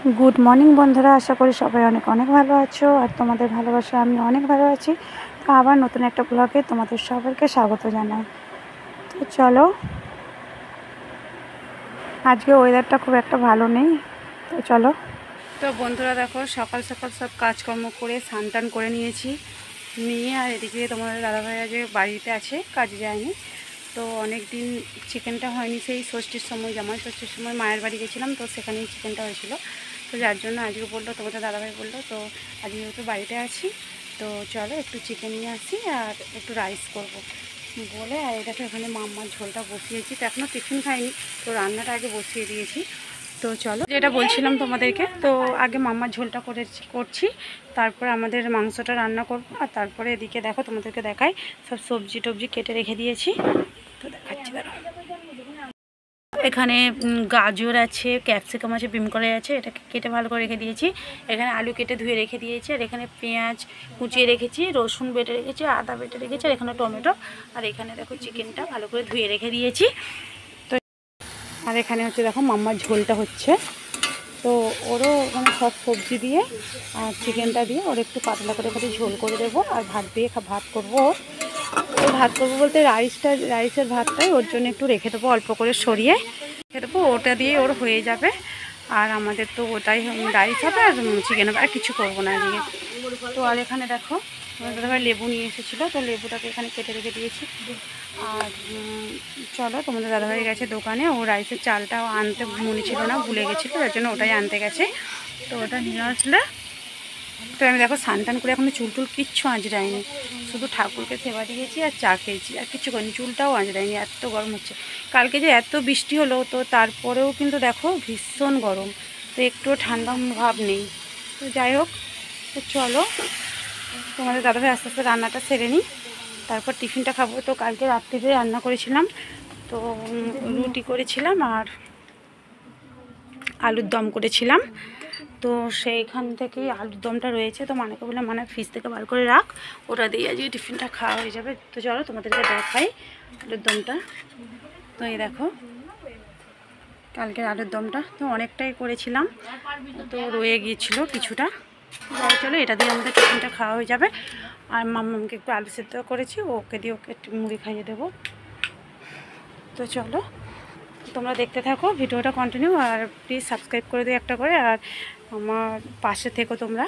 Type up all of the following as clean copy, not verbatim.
Good morning বন্ধুরা, আশা করি সবাই অনেক অনেক ভালো আছো। আর তোমাদের ভালোবাসা আমি অনেক ভালো আছি। তো আবার নতুন একটা ব্লগে তোমাদের সবাইকে স্বাগত জানাই। তো চলো, আজকে ওয়েদারটা খুব একটা ভালো নেই, তো চলো। তো বন্ধুরা দেখো, সকাল সকাল সব কাজকর্ম করে স্নান টান করে নিয়েছি, নিয়ে আর এদিকে তোমাদের দাদাভাই আজকে বাড়িতে আছে, কাজে যায়নি। তো অনেক দিন চিকেনটা হয়নি, সেই ষষ্ঠীর সময়, জামাই ষষ্ঠীর সময় মায়ের বাড়ি গেছিলাম, তো সেখানেই চিকেনটা হয়েছিল। তো যার জন্য আজকে বললো, তোমাদের দাদাভাই বললো, তো আজকে যেহেতু বাড়িতে আছি তো চলো একটু চিকেন নিয়ে আসি আর একটু রাইস করব বলে। আর দেখো এখানে মাম্মার ঝোলটা বসিয়েছি, তো এখনও টিফিন খাইনি, তো রান্নাটা আগে বসিয়ে দিয়েছি। তো চলো, যেটা বলছিলাম তোমাদেরকে, তো আগে মাম্মার ঝোলটা করছি, তারপরে আমাদের মাংসটা রান্না করবো। আর তারপরে এদিকে দেখো, তোমাদেরকে দেখাই, সব সবজি টবজি কেটে রেখে দিয়েছি, তো দেখাচ্ছি দাঁড়াও। এখানে গাজর আছে, ক্যাপসিকাম আছে, বিম কড়াই আছে, এটাকে কেটে ভালো করে রেখে দিয়েছি। এখানে আলু কেটে ধুয়ে রেখে দিয়েছি, আর এখানে পেঁয়াজ কুচিয়ে রেখেছি, রসুন বেটে রেখেছি, আদা বেটে রেখেছি, আর এখানে টমেটো। আর এখানে দেখো চিকেনটা ভালো করে ধুয়ে রেখে দিয়েছি। তো আর এখানে হচ্ছে দেখো মাম্মার ঝোলটা হচ্ছে, তো ওরও মানে সব সবজি দিয়ে আর চিকেনটা দিয়ে ওর একটু পাতলা করে ঝোল করে দেবো। আর ভাত দিয়ে ভাত করবো, ওই ভাত করবো বলতে রাইসের ভাতটাই ওর জন্য একটু রেখে দেবো, অল্প করে সরিয়ে রেখে দেবো, ওটা দিয়ে ওর হয়ে যাবে। আর আমাদের তো ওটাই রাইস হবে আর চিকেন হবে, আর কিছু করবো না এদিকে। তো আর এখানে দেখো দাদাভাই লেবু নিয়ে এসেছিলো, তো লেবুটাকে এখানে কেটে রেখে দিয়েছি। আর চলো, তোমাদের দাদাভাই গেছে দোকানে, ও রাইসের চালটাও আনতে মনে ছিল না, ভুলে গেছিলো, তার জন্য ওটাই আনতে গেছে। তো ওটা নিয়ে আসলে তো আমি দেখো স্নান টান করে এখনো চুল টুল কিচ্ছু আঁচড়াইনি, শুধু ঠাকুরকে সেবা দিয়েছি আর চা খেয়েছি, আর কিছু করিনি, চুলটাও আঁচড়াইনি, এত গরম হচ্ছে। কালকে যে এত বৃষ্টি হলো, তো তারপরেও কিন্তু দেখো ভীষণ গরম, তো একটুও ঠান্ডা ভাব নেই। তো যাই হোক, তো চলো তোমাদের দাদাভাই আস্তে আস্তে রান্নাটা সেরে নিই, তারপর টিফিনটা খাবো। তো কালকে রাত্রিতে রান্না করেছিলাম, তো রুটি করেছিলাম আর আলুর দম করেছিলাম, তো সেইখান থেকেই আলুর দমটা রয়েছে। তো মানাকে বলে, মানে ফ্রিজ থেকে বার করে রাখ, ওটা দিয়ে আজকে টিফিনটা খাওয়া হয়ে যাবে। তো চলো তোমাদেরকে দেখাই আলুর দমটা। তো এই দেখো কালকের আলুর দমটা তো অনেকটাই করেছিলাম, তো রয়ে গিয়েছিল কিছুটা। চলো এটা দিয়ে আমাদের টিফিনটা খাওয়া হয়ে যাবে। আর মাম্মাকে একটু আলু সেদ্ধ করেছি, ওকে দিয়ে ওকে একটু মুড়ি খাইয়ে দেবো। তো চলো তোমরা দেখতে থাকো ভিডিওটা কন্টিনিউ, আর প্লিজ সাবস্ক্রাইব করে দিও একটা করে, আর আমার পাশে থেকো তোমরা।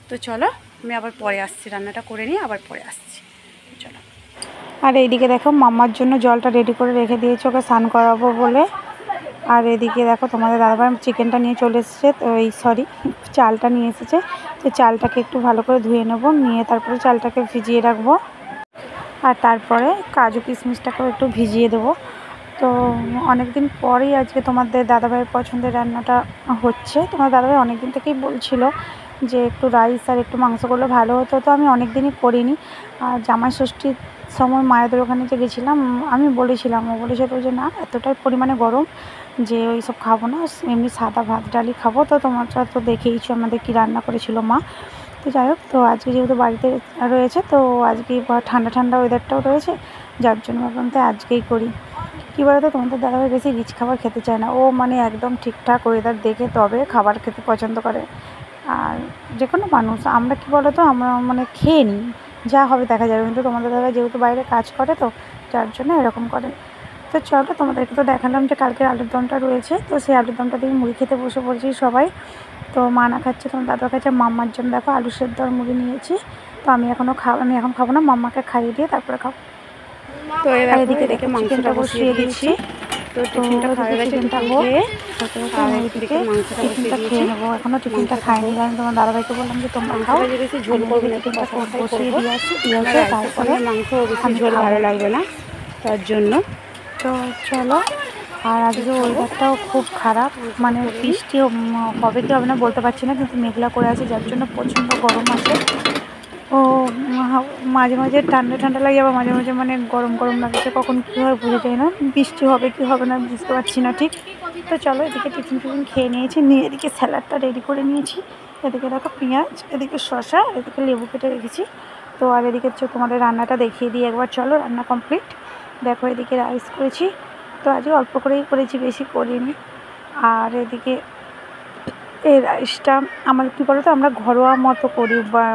তো চলো আমি আবার পরে আসছি, রান্নাটা করে নিয়ে আবার পরে আসছি, চলো। আর এইদিকে দেখো মাম্মার জন্য জলটা রেডি করে রেখে দিয়েছি, ওকে স্নান করাবো বলে। আর এদিকে দেখো তোমাদের দাদাভাই চিকেনটা নিয়ে চলে এসেছে, তো চালটা নিয়ে এসেছে, তো চালটাকে একটু ভালো করে ধুয়ে নেবো, নিয়ে তারপরে চালটাকে ভিজিয়ে রাখবো। আর তারপরে কাজু কিশমিশটাকেও একটু ভিজিয়ে দেবো। তো অনেক দিন পরেই আজকে তোমাদের দাদাভাইয়ের পছন্দের রান্নাটা হচ্ছে। তোমার দাদাভাই অনেক দিন থেকেই বলছিল যে একটু রাইস আর একটু মাংস করলে ভালো হতো, তো আমি অনেক দিনই করিনি। আর জামাই ষষ্ঠীর সময় মায়েদের ওখানে যে গেছিলাম, আমি বলেছিলাম, ও বলেছিল যে না এতটাই পরিমাণে গরম যে ওই সব খাবো না, এমনি সাদা ভাত ডালি খাবো। তো তোমরা তো দেখেইছো আমাদের কী রান্না করেছিল মা। তো যাই হোক, তো আজকে যেহেতু বাড়িতে রয়েছে, তো আজকে ঠান্ডা ঠান্ডা ওয়েদারটাও রয়েছে, যার জন্য ভাবলাম তো আজকেই করি। কী বলতো, তোমাদের দাদাভাই বেশি রিচ খাবার খেতে চায় না, ও মানে একদম ঠিকঠাক ওয়েদার দেখে তবে খাবার খেতে পছন্দ করে। আর যে কোনো মানুষ, আমরা কী বলতো, আমরা মানে খেয়ে নিই, যা হবে দেখা যাবে, কিন্তু তোমাদের দাদাভাই যেহেতু বাইরে কাজ করে, তো যার জন্য এরকম করে। তো চলো তোমাদেরকে তো দেখালাম যে কালকের আলুর দমটা রয়েছে, তো সেই আলুর দমটা দিয়ে মুড়ি খেতে বসে পড়েছি সবাই। তো মা না খাচ্ছে, তোমার দাদা খাচ্ছে, মাম্মার জন্য দেখো আলু সেদ্ধ আর মুড়ি নিয়েছি। তো আমি এখন খাবো না, মাম্মাকে খাইয়ে দিয়ে তারপরে খাবো। তো এদিকে দেখে মাংসটা বসিয়ে দিয়েছি, তো টিফিনটা খাওয়া গেছে, টিফিনটা খেয়ে আর এদিকে টিফিনটা খেয়ে নেবো। এখনও টিফিনটা খাইনি, কারণ তোমার দাদাভাইকে বললাম যে তোমরা খাও, বেশি ঝোল করবে না, টিফিনটা বসিয়ে দিয়ে আসে, তারপরে মাংস বেশি ঝোল ভালো লাগবে না, তার জন্য। তো চলো, আর আজকে ওয়েদারটাও খুব খারাপ, মানে বৃষ্টি হবে কি হবে না বলতে পারছি না, কিন্তু মেঘলা করে আছে, যার জন্য প্রচণ্ড গরম আছে। ও মাঝে মাঝে ঠান্ডা ঠান্ডা লাগে, আবার মাঝে মাঝে মানে গরম গরম লাগছে, কখন কী হয় বোঝা যায় না, বৃষ্টি হবে কি হবে না বুঝতে পারছি না ঠিক। তো চলো এদিকে টিফিন খেয়ে নিয়েছি, নিয়ে এদিকে স্যালাডটা রেডি করে নিয়েছি। এদিকে দেখো পেঁয়াজ, এদিকে শসা, এদিকে লেবু কেটে রেখেছি। তো আর এদিকে তোমাদের রান্নাটা দেখিয়ে দিই একবার, চলো রান্না কমপ্লিট। দেখো এদিকে রাইস করেছি, তো আজকে অল্প করেই করেছি, বেশি করিনি। আর এদিকে এই রাইসটা আমার কী বলো তো, আমরা ঘরোয়া মতো করি, বা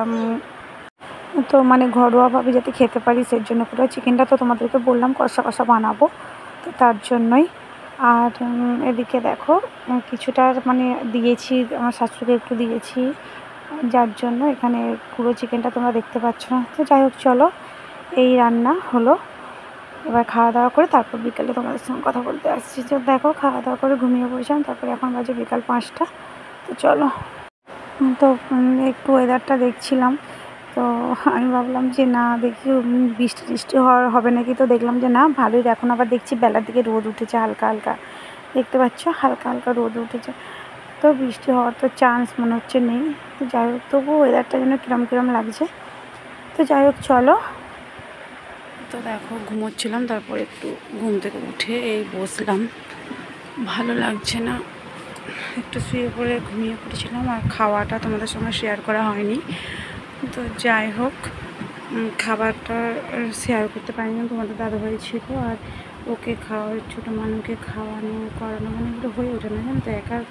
তো মানে ঘরোয়াভাবে যাতে খেতে পারি সেই জন্য করে। চিকেনটা তো তোমাদেরকে বললাম কষা কষা বানাবো, তো তার জন্যই। আর এদিকে দেখো কিছুটা মানে দিয়েছি, আমার শাশুড়িকে একটু দিয়েছি, যার জন্য এখানে পুরো চিকেনটা তোমরা দেখতে পাচ্ছ না। তো যাই হোক, চলো এই রান্না হলো। এবার খাওয়া দাওয়া করে তারপর বিকালে তোমাদের সঙ্গে কথা বলতে আসছি। তো দেখো খাওয়া দাওয়া করে ঘুমিয়ে পড়েছিলাম, তারপরে এখন বাজে বিকাল 5টা। তো চলো, তো একটু ওয়েদারটা দেখছিলাম, তো আমি ভাবলাম যে না দেখি বৃষ্টি টিষ্টি হবে নাকি, তো দেখলাম যে না ভালোই। এখন আবার দেখছি বেলার দিকে রোদ উঠেছে হালকা হালকা, দেখতে পাচ্ছ হালকা হালকা রোদ উঠেছে, তো বৃষ্টি হওয়ার তো চান্স মনে হচ্ছে নেই। তো যাই হোক, তবু ওয়েদারটা যেন কিরম কিরম লাগছে। তো যাই হোক চলো। তো দেখো ঘুমোচ্ছিলাম, তারপর একটু ঘুম থেকে উঠে এই বসলাম, ভালো লাগছে না, একটু শুয়ে পড়ে ঘুমিয়ে পড়েছিলাম। আর খাওয়াটা তোমাদের সঙ্গে শেয়ার করা হয়নি, তো যাই হোক খাবারটা শেয়ার করতে পারিনি। তোমাদের দাদাভাই ছিল, আর ওকে ছোটো মানুষকে খাওয়ানো করানো মানে এগুলো হয়ে ওঠে না, জানো তো, একার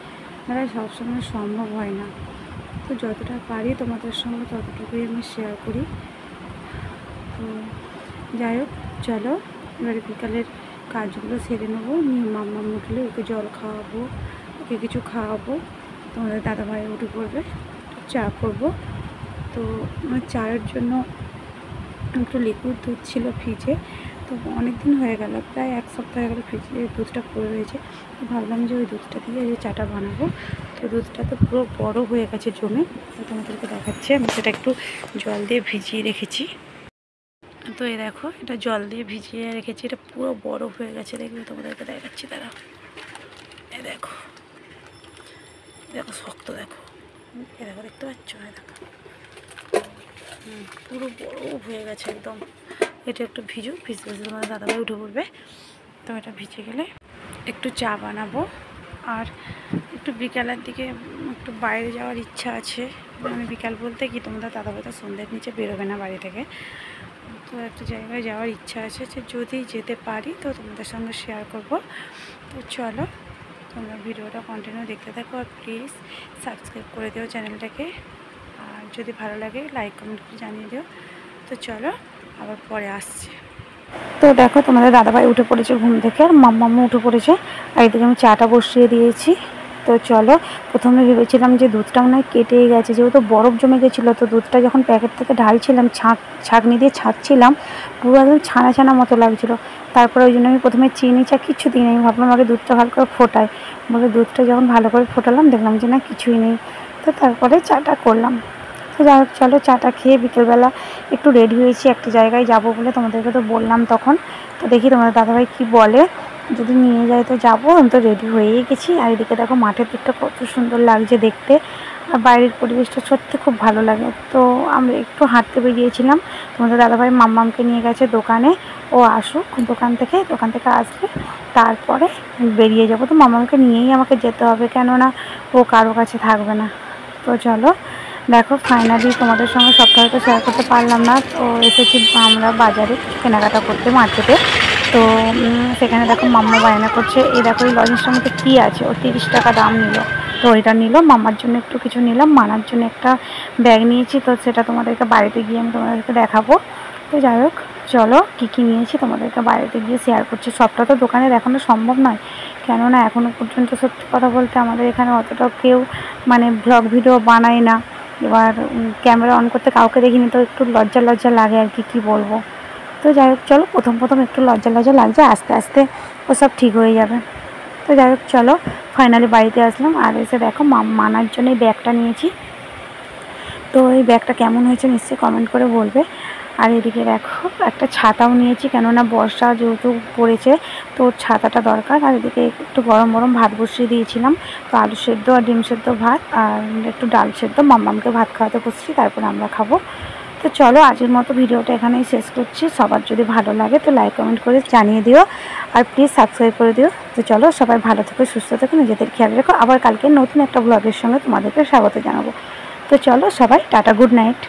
দ্বারা সবসময় সম্ভব হয় না। তো যতটা পারি তোমাদের সঙ্গে ততটুকুই আমি শেয়ার করি। তো যাই হোক চলো, এবারে বিকালের কাজগুলো সেরে নেবো, নিয়ে মাম্মা উঠলে ওকে জল খাওয়াবো, ওকে কিছু খাওয়াবো। তোমাদের দাদাভাই উঠে পড়বে, চা করবো। তো আমার চায়ের জন্য একটু লিকুইড দুধ ছিল ফ্রিজে, তো অনেক দিন হয়ে গেল, প্রায় 1 সপ্তাহ হয়ে গেলো ফ্রিজে দুধটা পড়ে রয়েছে। তো ভাবলাম যে ওই দুধটা দিয়ে এই চাটা বানাবো। তো দুধটা তো পুরো বড় হয়ে গেছে জমে, তো তোমাদেরকে দেখাচ্ছে। আমি সেটা একটু জল দিয়ে ভিজিয়ে রেখেছি। তো এই দেখো, এটা জল দিয়ে ভিজিয়ে রেখেছি, এটা পুরো বড় হয়ে গেছে, দেখবে তোমাদেরকে দেখাচ্ছি। তারা এই দেখো, দেখো শক্ত, দেখো এ দেখো, দেখতে পাচ্ছ, দেখো পুরো বড় হয়ে গেছে একদম। এটা একটু ভিজে তোমার দাদাভাই উঠে পড়বে, তো এটা ভিজে গেলে একটু চা বানাবো। আর একটু বিকালের দিকে একটু বাইরে যাওয়ার ইচ্ছা আছে, মানে বিকাল বলতে কি, তোমাদের দাদাভাই তো সন্ধ্যের নিচে বেরোবে না বাড়ি থেকে, তো একটা জায়গায় যাওয়ার ইচ্ছা আছে, যে যদি যেতে পারি তো তোমাদের সঙ্গে শেয়ার করব। তো চলো তোমরা ভিডিওটা কন্টিনিউ দেখতে থাকো, আর প্লিজ সাবস্ক্রাইব করে দিও চ্যানেলটাকে, আর যদি ভালো লাগে লাইক কমেন্ট করে জানিয়ে দিও। তো চলো আবার পরে আসছি। তো দেখো তোমাদের দাদাভাই উঠে পড়েছে ঘুম থেকে, আর মাম্মাম্মা উঠে পড়েছে, আর এদিকে আমি চাটা বসিয়ে দিয়েছি। তো চলো, প্রথমে ভেবেছিলাম যে দুধটা মনে হয় কেটেই গেছে, যেহেতু বরফ জমে গেছিলো, তো দুধটা যখন প্যাকেট থেকে ঢালছিলাম ছাঁকনি দিয়ে ছাঁকছিলাম, পুরো একদম ছানা ছানা মতো লাগছিলো। তারপরে ওই জন্য আমি প্রথমে চিনি চা কিচ্ছু দিই না, আমি ভাবলাম আগে দুধটা ভালো করে ফোটাই, বলে দুধটা যখন ভালো করে ফোটালাম দেখলাম যে না কিছুই নেই। তো তারপরে চাটা করলাম। তো যাই হোক চলো, চাটা খেয়ে বিকেলবেলা একটু রেডি হয়েছি, একটা জায়গায় যাব বলে, তোমাদেরকে তো বললাম তখন। তো দেখি তোমাদের দাদাভাই কি বলে, যদি নিয়ে যায় তো যাবো, আমি তো রেডি হয়েই গেছি। আর এদিকে দেখো মাঠের দিকটা কত সুন্দর লাগছে দেখতে, আর বাইরের পরিবেশটা সত্যি খুব ভালো লাগে। তো আমরা একটু হাঁটতে বেরিয়েছিলাম, তোমাদের দাদাভাই মাম্মামকে নিয়ে গেছে দোকানে, ও আসুক দোকান থেকে আসলে তারপরে বেরিয়ে যাব। তো মাম্মামকে নিয়েই আমাকে যেতে হবে, কেননা ও কারো কাছে থাকবে না। তো চলো দেখো, ফাইনালি তোমাদের সঙ্গে সবটা হয়তো শেয়ার করতে পারলাম না। তো এসেছি আমরা বাজারে কেনাকাটা করতে, মার্কেটে। তো সেখানে দেখো মাম্মা বায়না করছে, এই দেখো এই লজেন্সটার মধ্যে কী আছে, ও 30 টাকা দাম নিল। তো ওইটা নিল, মাম্মার জন্য একটু কিছু নিলাম, মানার জন্য একটা ব্যাগ নিয়েছি, তো সেটা তোমাদেরকে বাড়িতে গিয়ে আমি তোমাদেরকে দেখাবো। তো যাই হোক চলো, কী কী নিয়েছি তোমাদেরকে বাড়িতে গিয়ে শেয়ার করছি। সবটা তো দোকানে দেখানো সম্ভব নয়, কেননা এখনও পর্যন্ত সত্যি কথা বলতে আমাদের এখানে অতটাও কেউ মানে ব্লগ ভিডিও বানায় না। এবার ক্যামেরা অন করতে কাউকে দেখিনি, তো একটু লজ্জা লজ্জা লাগে আর কি, কী বলবো। তো যাই হোক চলো, প্রথম একটু লজ্জা লজ্জা লাগছে, আস্তে আস্তে ওসব ঠিক হয়ে যাবে। তো যাই হোক চলো, ফাইনালি বাড়িতে আসলাম, আর এসে দেখো মানার জন্য এই ব্যাগটা নিয়েছি। তো এই ব্যাগটা কেমন হয়েছে নিশ্চয়ই কমেন্ট করে বলবে। আর এদিকে দেখো একটা ছাতাও নিয়েছি, কেননা বর্ষা যেহেতু পড়েছে, তো ছাতাটা দরকার। আর এদিকে একটু গরম গরম ভাত বসিয়ে দিয়েছিলাম, তো আলু সেদ্ধ আর ডিম সেদ্ধ ভাত, আর একটু ডাল সেদ্ধ, মাম্মামকে ভাত খাওয়াতে বসছি, তারপরে আমরা খাবো। তো চলো আজকের মতো ভিডিওটা এখানেই শেষ করছি। সবার যদি ভালো লাগে তো লাইক কমেন্ট করে জানিয়ে দিও, আর প্লিজ সাবস্ক্রাইব করে দিও। তো চলো সবাই ভালো থেকো, সুস্থ থেকো, নিজেদের খেয়াল রেখো। আবার কালকে নতুন একটা ব্লগের সঙ্গে তোমাদেরকে স্বাগত জানাবো। তো চলো সবাই টাটা, গুড নাইট।